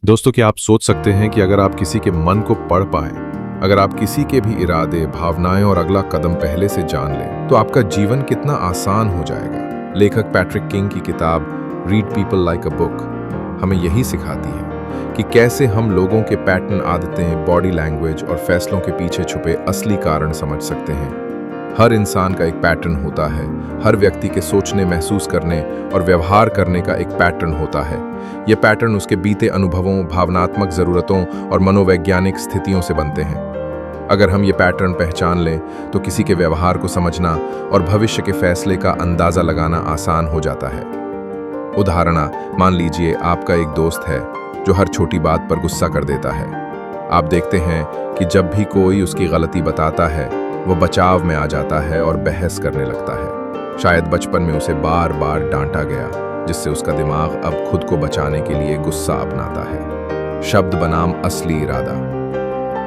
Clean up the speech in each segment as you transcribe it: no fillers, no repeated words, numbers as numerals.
दोस्तों, क्या आप सोच सकते हैं कि अगर आप किसी के मन को पढ़ पाएं, अगर आप किसी के भी इरादे, भावनाएं और अगला कदम पहले से जान लें, तो आपका जीवन कितना आसान हो जाएगा। लेखक पैट्रिक किंग की किताब read people like a book हमें यही सिखाती है कि कैसे हम लोगों के पैटर्न, आदतें, बॉडी लैंग्वेज और फैसलों के पीछे छुपे असली कारण समझ सकते हैं। हर इंसान का एक पैटर्न होता है। हर व्यक्ति के सोचने, महसूस करने और व्यवहार करने का एक पैटर्न होता है। ये पैटर्न उसके बीते अनुभवों, भावनात्मक ज़रूरतों और मनोवैज्ञानिक स्थितियों से बनते हैं। अगर हम ये पैटर्न पहचान लें तो किसी के व्यवहार को समझना और भविष्य के फैसले का अंदाज़ा लगाना आसान हो जाता है। उदाहरण, मान लीजिए आपका एक दोस्त है जो हर छोटी बात पर गुस्सा कर देता है। आप देखते हैं कि जब भी कोई उसकी गलती बताता है, वो बचाव में आ जाता है और बहस करने लगता है। शायद बचपन में उसे बार बार डांटा गया, जिससे उसका दिमाग अब खुद को बचाने के लिए गुस्सा अपनाता है। शब्द बनाम असली इरादा।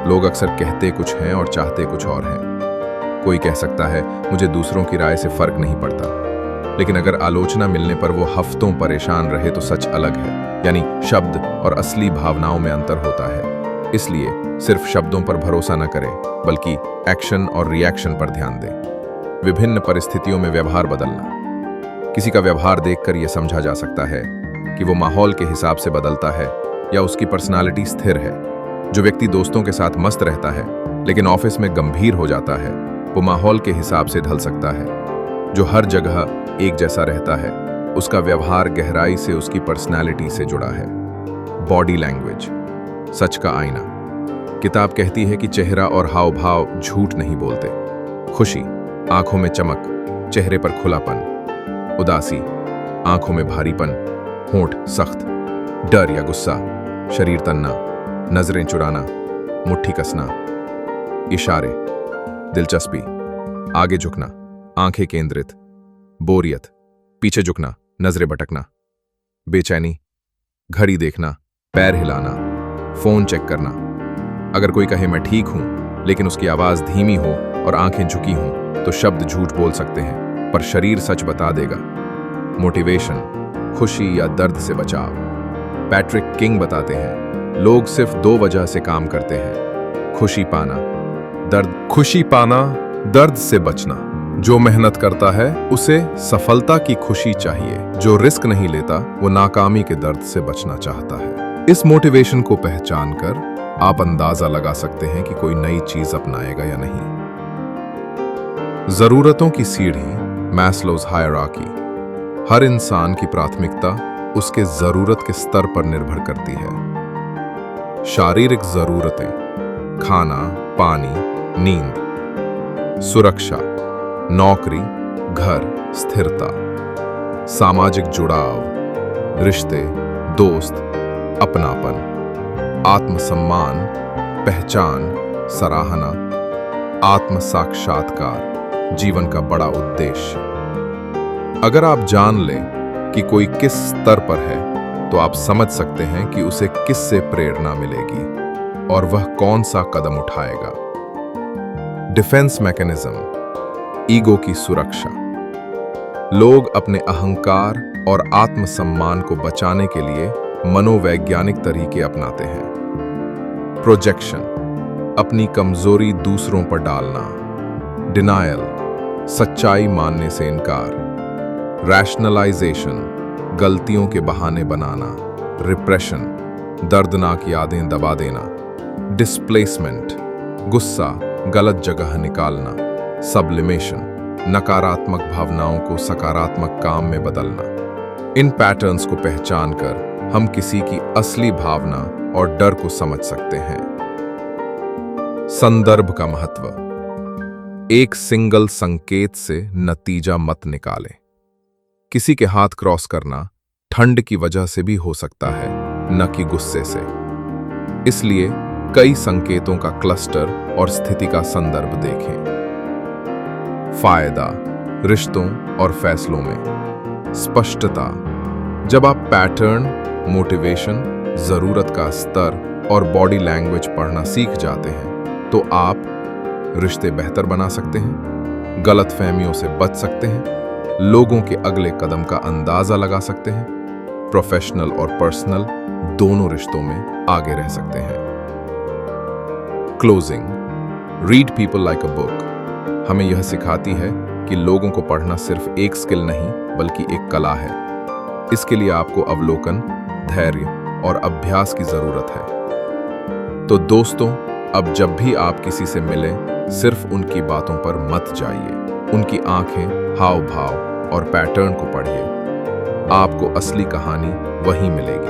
लोग अक्सर कहते कुछ हैं और चाहते कुछ और हैं। कोई कह सकता है, मुझे दूसरों की राय से फर्क नहीं पड़ता, लेकिन अगर आलोचना मिलने पर वो हफ्तों परेशान रहे तो सच अलग है। यानी शब्द और असली भावनाओं में अंतर होता है। इसलिए सिर्फ शब्दों पर भरोसा न करें, बल्कि एक्शन और रिएक्शन पर ध्यान दें। विभिन्न परिस्थितियों में व्यवहार बदलना। किसी का व्यवहार देखकर यह समझा जा सकता है कि वो माहौल के हिसाब से बदलता है या उसकी पर्सनालिटी स्थिर है। जो व्यक्ति दोस्तों के साथ मस्त रहता है लेकिन ऑफिस में गंभीर हो जाता है, वो माहौल के हिसाब से ढल सकता है। जो हर जगह एक जैसा रहता है, उसका व्यवहार गहराई से उसकी पर्सनालिटी से जुड़ा है। बॉडी लैंग्वेज, सच का आईना। किताब कहती है कि चेहरा और हाव भाव झूठ नहीं बोलते। खुशी, आंखों में चमक, चेहरे पर खुलापन। उदासी, आंखों में भारीपन, होंठ सख्त। डर या गुस्सा, शरीर तन्ना, नजरें चुराना, मुट्ठी कसना। इशारे, दिलचस्पी, आगे झुकना, आंखें केंद्रित। बोरियत, पीछे झुकना, नजरें भटकना। बेचैनी, घड़ी देखना, पैर हिलाना, फोन चेक करना। अगर कोई कहे मैं ठीक हूं, लेकिन उसकी आवाज धीमी हो और आंखें झुकी हों, तो शब्द झूठ बोल सकते हैं, पर शरीर सच बता देगा। मोटिवेशन, खुशी या दर्द से बचाव। पैट्रिक किंग बताते हैं, लोग सिर्फ 2 वजह से काम करते हैं: खुशी पाना, दर्द। खुशी पाना, दर्द से बचना। जो मेहनत करता है उसे सफलता की खुशी चाहिए। जो रिस्क नहीं लेता वो नाकामी के दर्द से बचना चाहता है। इस मोटिवेशन को पहचान कर आप अंदाजा लगा सकते हैं कि कोई नई चीज अपनाएगा या नहीं। जरूरतों की सीढ़ी, मैस्लोज हायरार्की। हर इंसान की प्राथमिकता उसके जरूरत के स्तर पर निर्भर करती है। शारीरिक जरूरतें, खाना, पानी, नींद। सुरक्षा, नौकरी, घर, स्थिरता। सामाजिक जुड़ाव, रिश्ते, दोस्त, अपनापन। आत्मसम्मान, पहचान, सराहना। आत्म साक्षात्कार, जीवन का बड़ा उद्देश्य। अगर आप जान लें कि कोई किस स्तर पर है, तो आप समझ सकते हैं कि उसे किससे प्रेरणा मिलेगी और वह कौन सा कदम उठाएगा। डिफेंस मैकेनिज्म, ईगो की सुरक्षा। लोग अपने अहंकार और आत्मसम्मान को बचाने के लिए मनोवैज्ञानिक तरीके अपनाते हैं। प्रोजेक्शन, अपनी कमजोरी दूसरों पर डालना। डिनायल, सच्चाई मानने से इनकार। रैशनलाइजेशन, गलतियों के बहाने बनाना। रिप्रेशन, दर्दनाक यादें दबा देना। डिस्प्लेसमेंट, गुस्सा, गलत जगह निकालना। सब्लिमेशन, नकारात्मक भावनाओं को सकारात्मक काम में बदलना। इन पैटर्न्स को पहचान कर हम किसी की असली भावना और डर को समझ सकते हैं। संदर्भ का महत्व। एक सिंगल संकेत से नतीजा मत निकालें। किसी के हाथ क्रॉस करना ठंड की वजह से भी हो सकता है, न कि गुस्से से। इसलिए कई संकेतों का क्लस्टर और स्थिति का संदर्भ देखें। फायदा, रिश्तों और फैसलों में स्पष्टता। जब आप पैटर्न, मोटिवेशन, जरूरत का स्तर और बॉडी लैंग्वेज पढ़ना सीख जाते हैं, तो आप रिश्ते बेहतर बना सकते हैं, गलतफहमियों से बच सकते हैं, लोगों के अगले कदम का अंदाजा लगा सकते हैं, प्रोफेशनल और पर्सनल दोनों रिश्तों में आगे रह सकते हैं। Closing. Read people like a book हमें यह सिखाती है कि लोगों को पढ़ना सिर्फ एक स्किल नहीं बल्कि एक कला है। इसके लिए आपको अवलोकन, धैर्य और अभ्यास की जरूरत है। तो दोस्तों, अब जब भी आप किसी से मिलें, सिर्फ उनकी बातों पर मत जाइए। उनकी आंखें, हाव भाव और पैटर्न को पढ़िए। आपको असली कहानी वहीं मिलेगी।